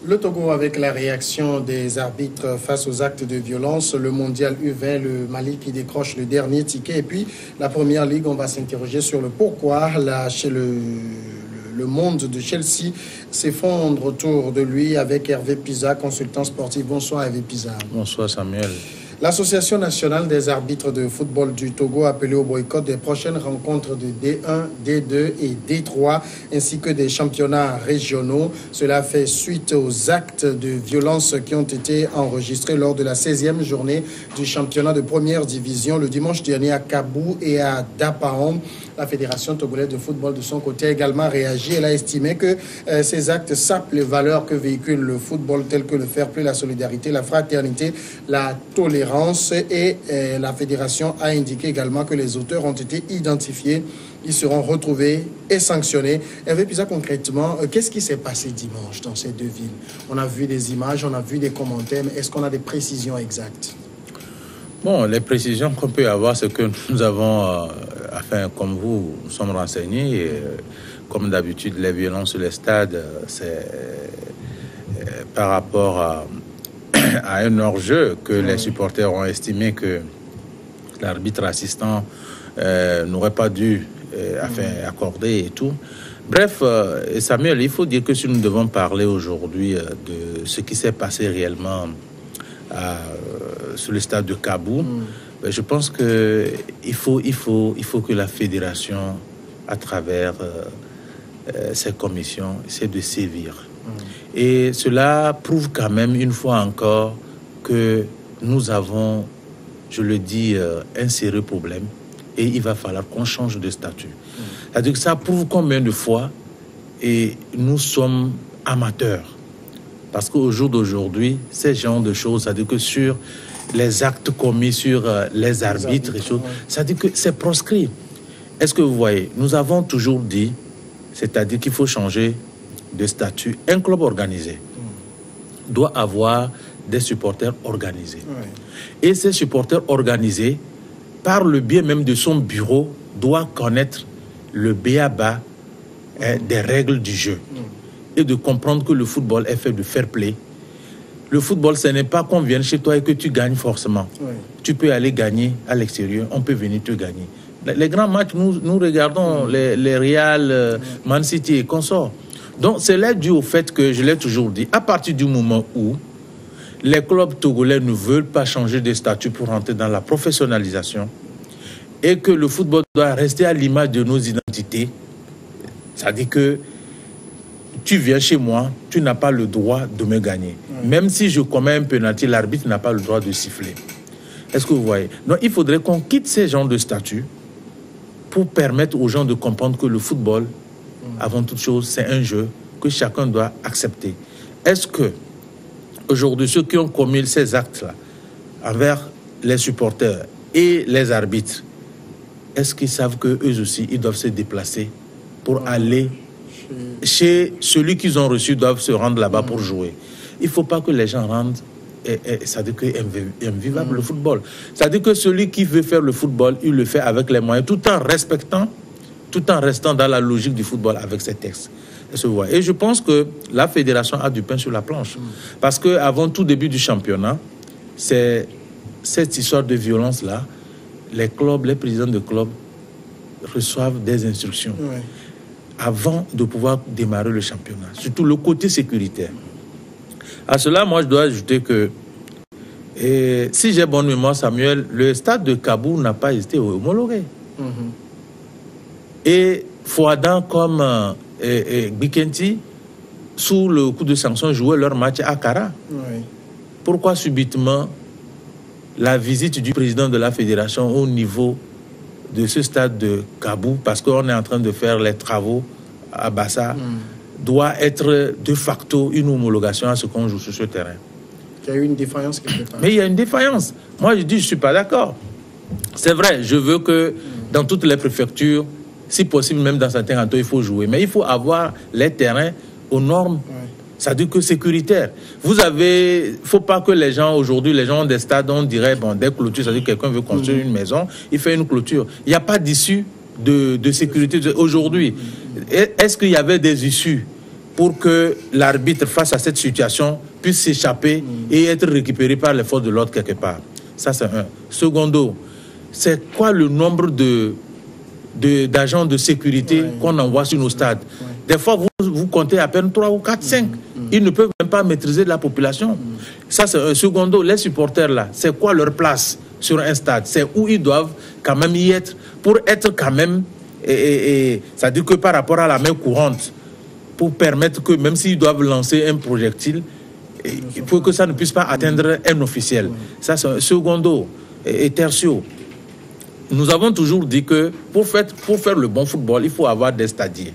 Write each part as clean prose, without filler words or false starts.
Le Togo avec la réaction des arbitres face aux actes de violence, le mondial U20, le Mali qui décroche le dernier ticket et puis la première ligue, on va s'interroger sur le pourquoi chez le monde de Chelsea s'effondre autour de lui avec Hervé Pisa, consultant sportif. Bonsoir Hervé Pisa. Bonsoir Samuel. L'Association nationale des arbitres de football du Togo a appelé au boycott des prochaines rencontres de D1, D2 et D3, ainsi que des championnats régionaux. Cela fait suite aux actes de violence qui ont été enregistrés lors de la 16e journée du championnat de première division le dimanche dernier à Kabou et à Dapaon. La Fédération togolaise de football, de son côté, a également réagi. Elle a estimé que ces actes sapent les valeurs que véhicule le football, telles que le fair play, la solidarité, la fraternité, la tolérance. Et la Fédération a indiqué également que les auteurs ont été identifiés. Ils seront retrouvés et sanctionnés. Hervé Pisa, concrètement, qu'est-ce qui s'est passé dimanche dans ces deux villes? On a vu des images, on a vu des commentaires, mais est-ce qu'on a des précisions exactes? Bon, les précisions qu'on peut avoir, c'est que nous avons, comme vous, nous sommes renseignés. Et, comme d'habitude, les violences sur les stades, c'est par rapport à un hors-jeu que les supporters ont estimé que l'arbitre assistant n'aurait pas dû accorder et tout. Bref, Samuel, il faut dire que si nous devons parler aujourd'hui de ce qui s'est passé réellement sur le stade de Kabou, ben, je pense qu'il faut que la fédération, à travers ses commissions, essaie de sévir. Et cela prouve quand même une fois encore que nous avons, je le dis, un sérieux problème et il va falloir qu'on change de statut. C'est-à-dire que ça prouve combien de fois et nous sommes amateurs. Parce qu'au jour d'aujourd'hui, ces genres de choses, c'est-à-dire que sur les actes commis sur les arbitres et choses, c'est-à-dire que c'est proscrit. Est-ce que vous voyez, nous avons toujours dit, c'est-à-dire qu'il faut changer de statut. Un club organisé doit avoir des supporters organisés. Et ces supporters organisés, par le biais même de son bureau, doivent connaître le b.a.-ba des règles du jeu. Et de comprendre que le football est fait de fair play. Le football, ce n'est pas qu'on vienne chez toi et que tu gagnes forcément. Tu peux aller gagner à l'extérieur, on peut venir te gagner. Les grands matchs, nous regardons les Real, Man City et consorts. Donc, c'est là dû au fait que, je l'ai toujours dit, à partir du moment où les clubs togolais ne veulent pas changer de statut pour rentrer dans la professionnalisation et que le football doit rester à l'image de nos identités, c'est-à-dire que tu viens chez moi, tu n'as pas le droit de me gagner. Même si je commets un penalty, l'arbitre n'a pas le droit de siffler. Est-ce que vous voyez? Donc, il faudrait qu'on quitte ces genres de statuts pour permettre aux gens de comprendre que le football, avant toute chose, c'est un jeu que chacun doit accepter. Est-ce que, aujourd'hui, ceux qui ont commis ces actes-là, envers les supporters et les arbitres, est-ce qu'ils savent qu'eux aussi, ils doivent se déplacer pour aller chez celui qu'ils ont reçu, doivent se rendre là-bas pour jouer? Il ne faut pas que les gens rendent, c'est-à-dire que invivable le football. C'est-à-dire que celui qui veut faire le football, il le fait avec les moyens, tout en respectant, tout en restant dans la logique du football avec ses textes. Et je pense que la fédération a du pain sur la planche. Parce qu'avant tout début du championnat, c'est cette histoire de violence-là, les clubs, les présidents de clubs reçoivent des instructions avant de pouvoir démarrer le championnat. Surtout le côté sécuritaire. À cela, moi, je dois ajouter que, si j'ai bonne mémoire, Samuel, le stade de Kabou n'a pas été homologué. Et Fouadan comme Bikenti, sous le coup de sanction, jouaient leur match à Kara. Pourquoi subitement la visite du président de la fédération au niveau de ce stade de Kabou, parce qu'on est en train de faire les travaux à Bassa, doit être de facto une homologation à ce qu'on joue sur ce terrain? Il y a eu une défaillance quelque part. Mais il y a une défaillance. Moi, je dis, je ne suis pas d'accord. C'est vrai, je veux que dans toutes les préfectures, si possible, même dans certains cantons, il faut jouer. Mais il faut avoir les terrains aux normes. Ça dit que sécuritaire. Vous avez... Il ne faut pas que les gens, aujourd'hui, les gens ont des stades, on dirait, bon, des clôtures, c'est-à-dire que quelqu'un veut construire une maison, il fait une clôture. Il n'y a pas d'issue de sécurité aujourd'hui. Est-ce qu'il y avait des issues pour que l'arbitre, face à cette situation, puisse s'échapper et être récupéré par les forces de l'ordre quelque part. Ça, c'est un. Secondo, c'est quoi le nombre d'agents de sécurité qu'on envoie sur nos stades? Des fois, vous comptez à peine 3 ou 4, 5. Ils ne peuvent même pas maîtriser la population. Ça, c'est un. Secondo, les supporters, là, c'est quoi leur place sur un stade? C'est où ils doivent quand même y être pour être quand même... c'est-à-dire que par rapport à la main courante, pour permettre que même s'ils doivent lancer un projectile, il faut que ça ne puisse pas atteindre un officiel. Ça, c'est un. Secondo et tertio. Nous avons toujours dit que pour faire le bon football, il faut avoir des stadiers.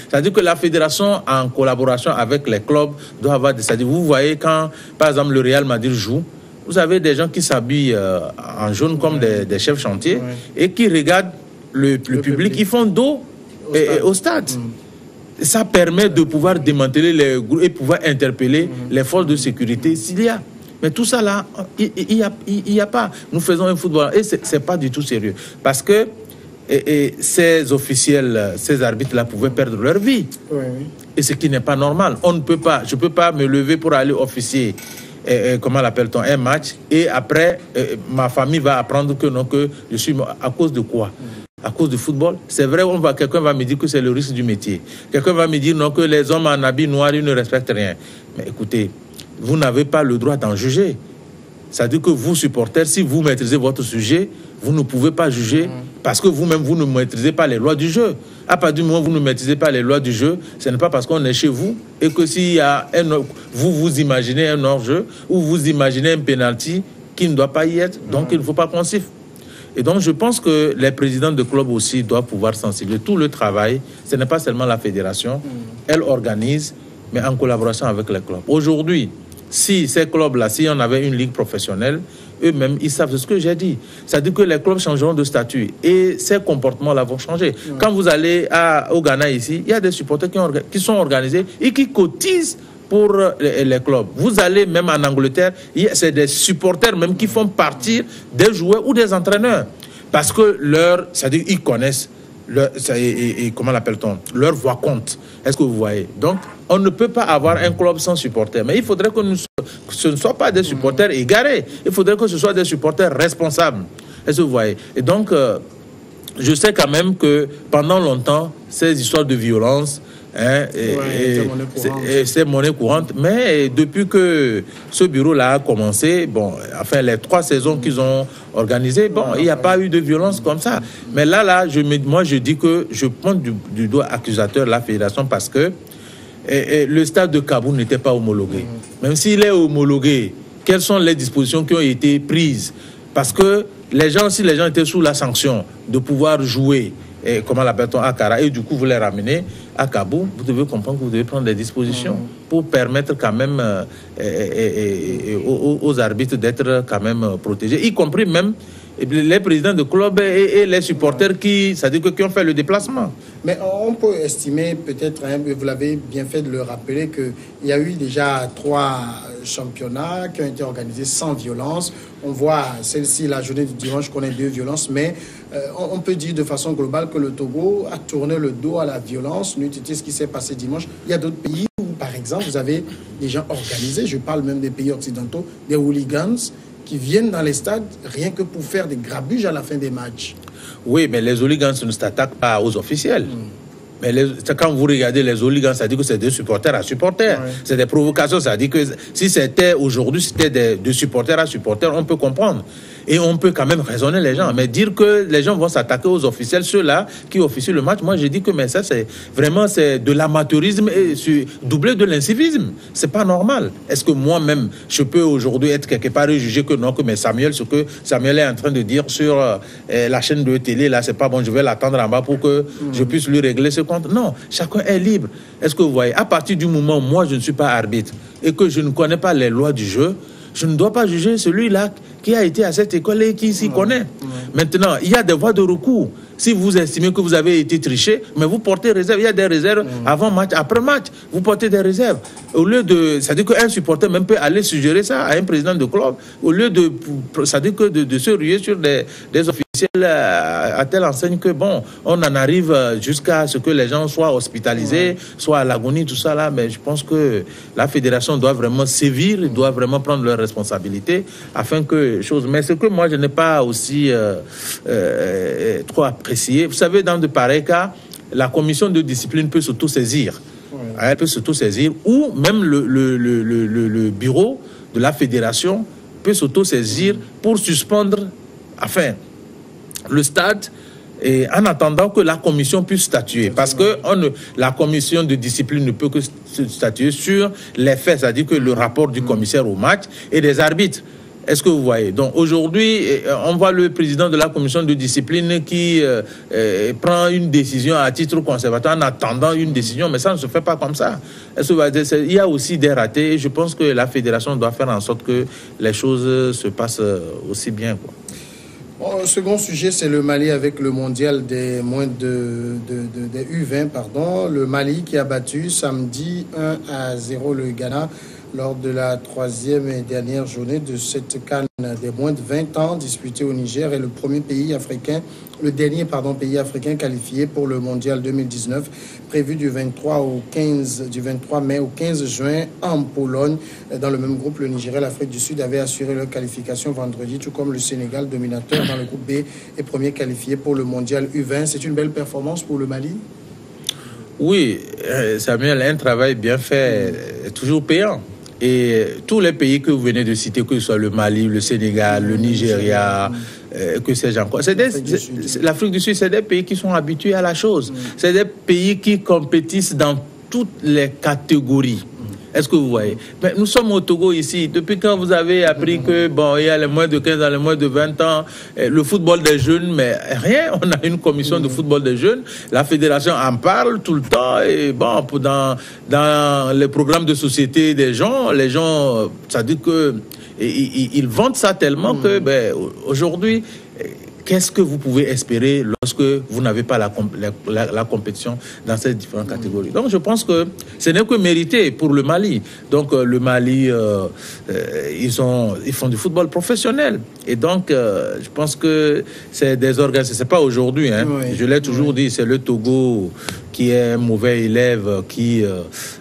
C'est-à-dire que la fédération, en collaboration avec les clubs, doit avoir des stadiers. Vous voyez quand, par exemple, le Real Madrid joue, vous avez des gens qui s'habillent en jaune comme des chefs chantiers et qui regardent le public. Ils font dos au stade. Ça permet de pouvoir démanteler les groupes et pouvoir interpeller les forces de sécurité s'il y a. Mais tout ça là, il y a pas. Nous faisons un football et c'est pas du tout sérieux. Parce que ces officiels, ces arbitres-là pouvaient perdre leur vie. Et ce qui n'est pas normal. On ne peut pas, je ne peux pas me lever pour aller officier, comment l'appelle-t-on, un match, et après, ma famille va apprendre que non, que je suis mort. À cause de quoi? À cause du football. C'est vrai, quelqu'un va me dire que c'est le risque du métier. Quelqu'un va me dire non, que les hommes en habit noir, ils ne respectent rien. Mais écoutez, vous n'avez pas le droit d'en juger. C'est-à-dire que vous, supporters, si vous maîtrisez votre sujet, vous ne pouvez pas juger parce que vous-même, vous ne maîtrisez pas les lois du jeu. À partir du moment où vous ne maîtrisez pas les lois du jeu, ce n'est pas parce qu'on est chez vous et que s'il y a vous imaginez un hors-jeu ou vous imaginez un pénalty qui ne doit pas y être. Donc, il ne faut pas qu'on siffle. Et donc, je pense que les présidents de clubs aussi doivent pouvoir sensibiliser. Tout le travail, ce n'est pas seulement la fédération. Elle organise, mais en collaboration avec les clubs. Aujourd'hui, si ces clubs-là, si on avait une ligue professionnelle, eux-mêmes, ils savent ce que j'ai dit. C'est-à-dire que les clubs changeront de statut et ces comportements-là vont changer. Quand vous allez au Ghana ici, il y a des supporters qui sont organisés et qui cotisent pour les clubs. Vous allez même en Angleterre, c'est des supporters même qui font partir des joueurs ou des entraîneurs. Parce que c'est-à-dire ils connaissent comment l'appelle-t-on? Leur voix compte. Est-ce que vous voyez? Donc, on ne peut pas avoir un club sans supporters. Mais il faudrait que ce ne soient pas des supporters égarés. Il faudrait que ce soit des supporters responsables. Est-ce que vous voyez? Et donc, je sais quand même que pendant longtemps, ces histoires de violence, c'est monnaie courante. Mais depuis que ce bureau-là a commencé, les 3 saisons qu'ils ont organisées, il n'y a pas eu de violence comme ça. Mais là, je dis que je pointe du doigt accusateur la fédération parce que le stade de Kaboul n'était pas homologué. Même s'il est homologué, quelles sont les dispositions qui ont été prises? Parce que si les gens étaient sous la sanction de pouvoir jouer, comment l'appelle-t-on, à Kara, et du coup vous les ramenez à Kaboul, vous devez comprendre que vous devez prendre des dispositions pour permettre quand même aux arbitres d'être quand même protégés, y compris même les présidents de club et les supporters qui ont fait le déplacement. Mais on peut estimer peut-être, vous l'avez bien fait de le rappeler, qu'il y a eu déjà 3 championnats qui ont été organisés sans violence. On voit celle-ci, la journée du dimanche, qu'on ait 2 violences, mais on peut dire de façon globale que le Togo a tourné le dos à la violence. Nous étudions ce qui s'est passé dimanche. Il y a d'autres pays où, par exemple, vous avez des gens organisés, je parle même des pays occidentaux, des hooligans, qui viennent dans les stades rien que pour faire des grabuges à la fin des matchs. Oui, mais les hooligans ne s'attaquent pas aux officiels. Mais quand vous regardez les hooligans, ça dit que c'est des supporters à supporters. C'est des provocations. Ça dit que si c'était aujourd'hui, c'était de supporters à supporters, on peut comprendre. Et on peut quand même raisonner les gens. Mais dire que les gens vont s'attaquer aux officiels, ceux-là qui officient le match, moi je dis que mais ça c'est vraiment de l'amateurisme et doublé de l'incivisme. C'est pas normal. Est-ce que moi-même je peux aujourd'hui être quelque part et juger que non, que mais Samuel, ce que Samuel est en train de dire sur la chaîne de télé, là c'est pas bon, je vais l'attendre en bas pour que je puisse lui régler ce compte. Non, chacun est libre. Est-ce que vous voyez, à partir du moment où moi je ne suis pas arbitre et que je ne connais pas les lois du jeu, je ne dois pas juger celui-là qui a été à cette école et qui s'y connaît. Maintenant, il y a des voies de recours. Si vous estimez que vous avez été triché, mais vous portez réserve. Il y a des réserves avant match, après match. Vous portez des réserves. Au lieu de... C'est-à-dire qu'un supporter même peut aller suggérer ça à un président de club. Au lieu de... C'est-à-dire que de se ruer sur des officiels à telle enseigne que, bon, on en arrive jusqu'à ce que les gens soient hospitalisés, soient à l'agonie, tout ça là. Mais je pense que la fédération doit vraiment sévir, doit vraiment prendre leurs responsabilités afin que chose. Mais ce que moi je n'ai pas aussi trop apprécié, vous savez, dans de pareils cas, la commission de discipline peut s'auto-saisir. Elle peut s'auto-saisir, ou même le bureau de la fédération peut s'auto-saisir pour suspendre, enfin, le stade, et en attendant que la commission puisse statuer. Parce que la commission de discipline ne peut que statuer sur les faits, c'est-à-dire que le rapport du commissaire au match et des arbitres. Est-ce que vous voyez? Donc aujourd'hui, on voit le président de la commission de discipline qui prend une décision à titre conservateur en attendant une décision, mais ça ne se fait pas comme ça. Il y a aussi des ratés et je pense que la fédération doit faire en sorte que les choses se passent aussi bien, quoi. Bon, second sujet, c'est le Mali avec le mondial des moins des U20, pardon. Le Mali qui a battu samedi 1-0 le Ghana lors de la troisième et dernière journée de cette CAN des moins de 20 ans disputée au Niger, est le dernier pays africain qualifié pour le mondial 2019, prévu du 23 mai au 15 juin en Pologne. Dans le même groupe, le Nigeria et l'Afrique du Sud avaient assuré leur qualification vendredi, tout comme le Sénégal, dominateur dans le groupe B, et premier qualifié pour le mondial U20. C'est une belle performance pour le Mali? Oui, Samuel, un travail bien fait est toujours payant. Et tous les pays que vous venez de citer, que ce soit le Mali, le Sénégal, le Nigeria, que sais-je encore, l'Afrique du Sud, c'est des pays qui sont habitués à la chose. C'est des pays qui compétissent dans toutes les catégories. Est-ce que vous voyez? Mais nous sommes au Togo ici. Depuis quand vous avez appris que, bon, il y a les moins de 15 ans, les moins de 20 ans, le football des jeunes, mais rien. On a une commission de football des jeunes. La fédération en parle tout le temps. Et bon, dans les programmes de société des gens, les gens, ça dit que, ils vantent ça tellement que, ben, aujourd'hui, qu'est-ce que vous pouvez espérer lorsque vous n'avez pas la compétition dans ces différentes catégories? Donc, je pense que ce n'est que mérité pour le Mali. Donc, le Mali, ils font du football professionnel. Et donc, je pense que c'est des organisations. C'est pas aujourd'hui, hein. Oui, je l'ai toujours dit, c'est le Togo qui est un mauvais élève, qui,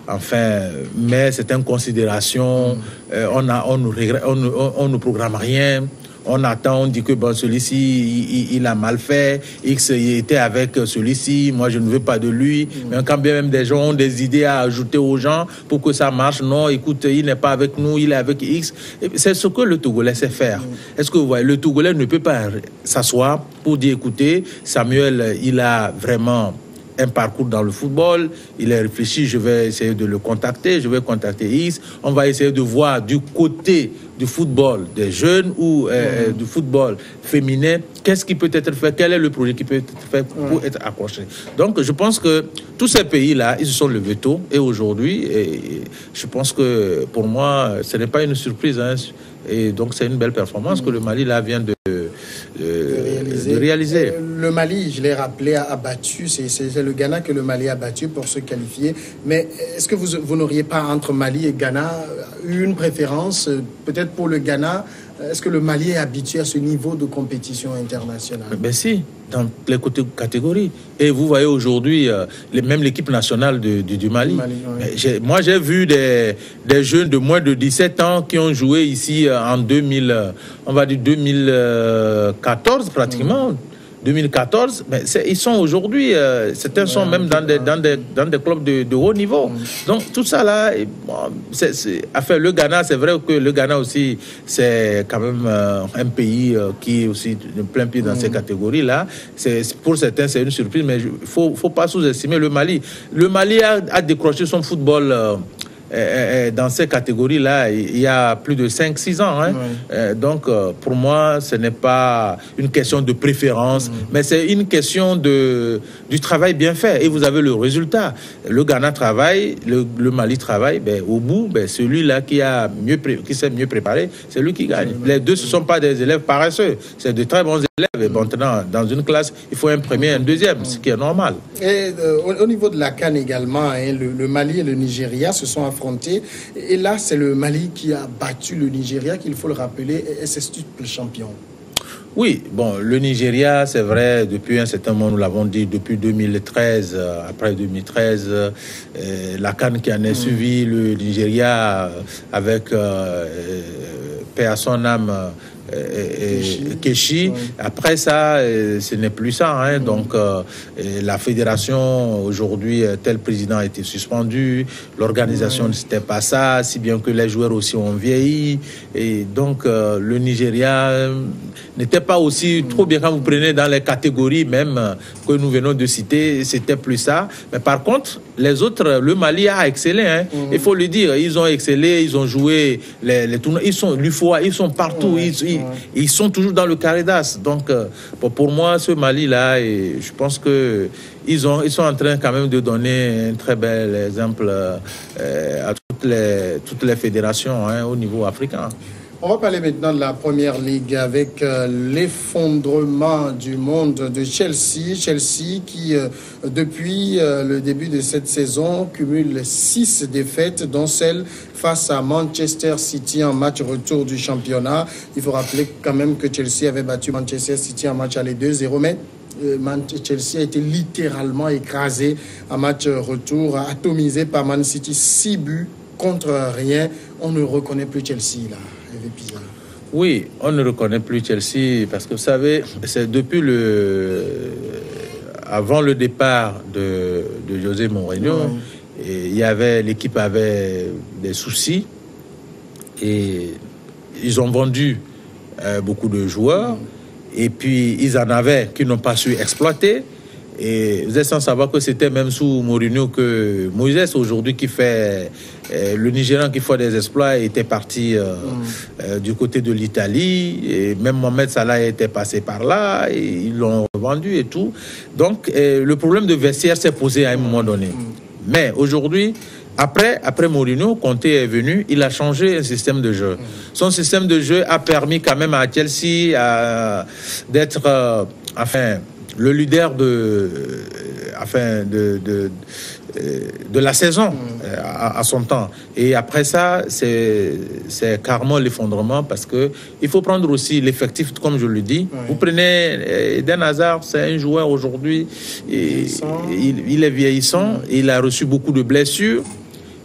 enfin, met certaines considérations. On ne programme rien. On attend, on dit que bon, celui-ci, il a mal fait, X il était avec celui-ci, moi je ne veux pas de lui. Mais quand bien même des gens ont des idées à ajouter aux gens pour que ça marche, non, écoute, il n'est pas avec nous, il est avec X. C'est ce que le Togolais sait faire. Est-ce que vous voyez, le Togolais ne peut pas s'asseoir pour dire, écoutez, Samuel, il a vraiment un parcours dans le football, il est réfléchi, je vais essayer de le contacter, je vais contacter X, on va essayer de voir du côté du football des jeunes ou du football féminin, qu'est-ce qui peut être fait, quel est le projet qui peut être fait pour être accroché. Donc je pense que tous ces pays-là, ils se sont levés tôt et aujourd'hui, je pense que pour moi, ce n'est pas une surprise, hein, et donc c'est une belle performance que le Mali là vient de réaliser. Le Mali, je l'ai rappelé, a battu, c'est le Ghana que le Mali a battu pour se qualifier. Mais est-ce que vous n'auriez pas, entre Mali et Ghana, eu une préférence, peut-être pour le Ghana? Est-ce que le Mali est habitué à ce niveau de compétition internationale? Ben si, dans les catégories. Et vous voyez aujourd'hui, même l'équipe nationale du Mali. Oui. Moi, j'ai vu des jeunes de moins de 17 ans qui ont joué ici en 2014 pratiquement. 2014, mais ils sont aujourd'hui, certains sont même dans des clubs de haut niveau. Donc tout ça là, enfin, le Ghana, c'est vrai que le Ghana aussi, c'est quand même un pays qui est aussi de plein pied dans ces catégories là. Pour certains, c'est une surprise, mais faut pas sous-estimer le Mali. Le Mali a décroché son football. Dans ces catégories-là, il y a plus de 5-6 ans. Hein. Donc, pour moi, ce n'est pas une question de préférence, mais c'est une question du travail bien fait. Et vous avez le résultat. Le Ghana travaille, le Mali travaille. Ben, au bout, celui-là qui s'est mieux préparé, c'est lui qui gagne. Les deux, ce ne sont pas des élèves paresseux. C'est de très bons élèves. mais maintenant, dans une classe, il faut un premier et un deuxième, ce qui est normal. Et au niveau de la CAN également, hein, le Mali et le Nigeria se sont affrontés. Et là, c'est le Mali qui a battu le Nigeria, qu'il faut le rappeler, et c'est le champion. Oui, bon, le Nigeria, c'est vrai, depuis un certain moment, nous l'avons dit, depuis 2013, après 2013, la CAN qui en est suivi, le Nigeria avec paix à son âme, Keshi. Ouais. Après ça, ce n'est plus ça. Hein. Donc, la fédération, aujourd'hui, tel président a été suspendu. L'organisation ne c'était pas ça, si bien que les joueurs aussi ont vieilli. Et donc, le Nigeria n'était pas aussi trop bien quand vous prenez dans les catégories même que nous venons de citer. C'était plus ça. Mais par contre, les autres, le Mali a excellé. Hein. Il faut le dire. Ils ont excellé, ils ont joué les tournois. Ils sont l'UFOA, ils sont partout. Ils sont toujours dans le carré d'as. Donc, pour moi, ce Mali-là, je pense que ils sont en train quand même de donner un très bel exemple à toutes les fédérations hein, au niveau africain. On va parler maintenant de la Première Ligue avec l'effondrement du monde de Chelsea. Chelsea qui, depuis le début de cette saison, cumule 6 défaites, dont celle face à Manchester City en match retour du championnat. Il faut rappeler quand même que Chelsea avait battu Manchester City en match aller 2-0, mais Chelsea a été littéralement écrasé en match retour, atomisé par Man City, 6 buts contre rien. On ne reconnaît plus Chelsea là. Oui, on ne reconnaît plus Chelsea parce que vous savez, c'est depuis avant le départ de José Mourinho, et l'équipe avait des soucis et ils ont vendu beaucoup de joueurs et puis ils en avaient qui n'ont pas su exploiter. Et vous êtes sans savoir que c'était même sous Mourinho que Moïse aujourd'hui qui fait le Nigérian qui fait des exploits était parti du côté de l'Italie et même Mohamed Salah était passé par là et ils l'ont revendu et tout. Donc le problème de vestiaire s'est posé à un moment donné. Mais aujourd'hui, après Mourinho, Conte est venu, il a changé un système de jeu. Son système de jeu a permis quand même à Chelsea d'être le leader de la saison à son temps. Et après ça, c'est carrément l'effondrement parce que il faut prendre aussi l'effectif, comme je le dis. Vous prenez Eden Hazard, c'est un joueur aujourd'hui, il est vieillissant, il a reçu beaucoup de blessures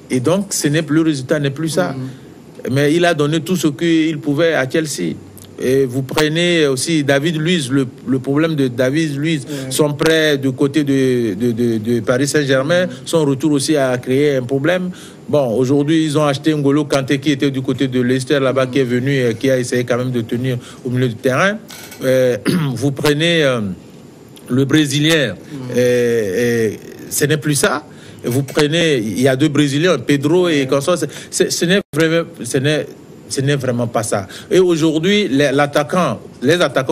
et donc le résultat n'est plus ça. Mais il a donné tout ce qu'il pouvait à Chelsea. Et vous prenez aussi David Luiz, le problème de David Luiz, son prêt du côté de Paris Saint-Germain, son retour aussi a créé un problème. Bon, aujourd'hui, ils ont acheté N'Golo Kanté qui était du côté de Leicester là-bas, qui est venu et qui a essayé quand même de tenir au milieu du terrain. Vous prenez le Brésilien, ce n'est plus ça. Vous prenez, il y a 2 Brésiliens, Pedro et Conso, ce n'est vraiment pas ça. Et aujourd'hui, les attaquants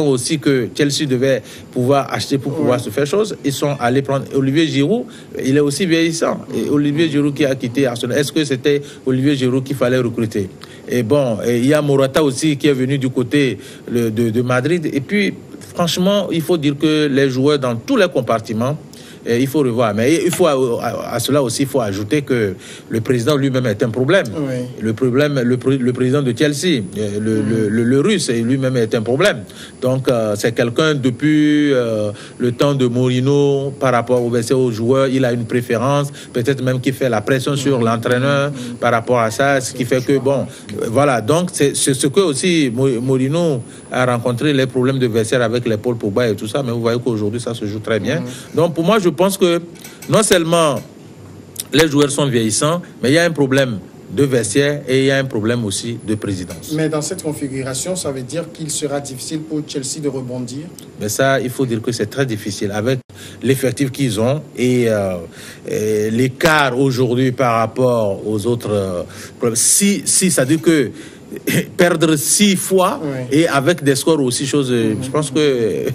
aussi que Chelsea devait pouvoir acheter pour pouvoir se faire chose, ils sont allés prendre Olivier Giroud. Il est aussi vieillissant. Et Olivier Giroud qui a quitté Arsenal. Est-ce que c'était Olivier Giroud qu'il fallait recruter? Et bon, il y a Morata aussi qui est venu du côté de Madrid. Et puis, franchement, il faut dire que les joueurs dans tous les compartiments, il faut revoir. Mais il faut, à cela aussi, il faut ajouter que le président lui-même est un problème. Le président de Chelsea, le russe, lui-même est un problème. Donc, c'est quelqu'un depuis le temps de Mourinho, par rapport aux joueurs, il a une préférence, peut-être même qu'il fait la pression sur l'entraîneur par rapport à ça, ce qui fait que, bon, voilà. Donc, c'est ce que aussi Mourinho a rencontré, les problèmes de vestiaire avec les Paul Pogba et tout ça, mais vous voyez qu'aujourd'hui, ça se joue très bien. Donc, pour moi, je pense que non seulement les joueurs sont vieillissants, mais il y a un problème de vestiaire et il y a un problème aussi de présidence. Mais dans cette configuration, ça veut dire qu'il sera difficile pour Chelsea de rebondir? Mais ça, il faut dire que c'est très difficile avec l'effectif qu'ils ont et l'écart aujourd'hui par rapport aux autres. Si ça dit que perdre 6 fois et avec des scores aussi choses. Je pense que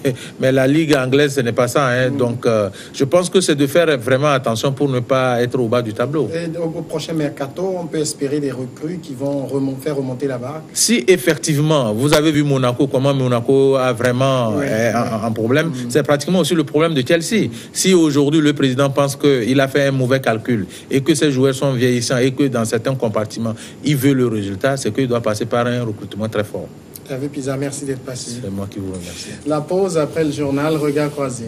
mais la Ligue anglaise ce n'est pas ça. Hein, donc je pense que c'est de faire vraiment attention pour ne pas être au bas du tableau. Et au prochain mercato, on peut espérer des recrues qui vont faire remonter la barque. Si effectivement vous avez vu Monaco, comment Monaco a vraiment un problème, c'est pratiquement aussi le problème de Chelsea. Si aujourd'hui le président pense qu'il a fait un mauvais calcul et que ces joueurs sont vieillissants et que dans certains compartiments il veut le résultat, c'est qu'il doit passer par un recrutement très fort. Hervé Pizarro, merci d'être passé. C'est moi qui vous remercie. La pause après le journal, regard croisé.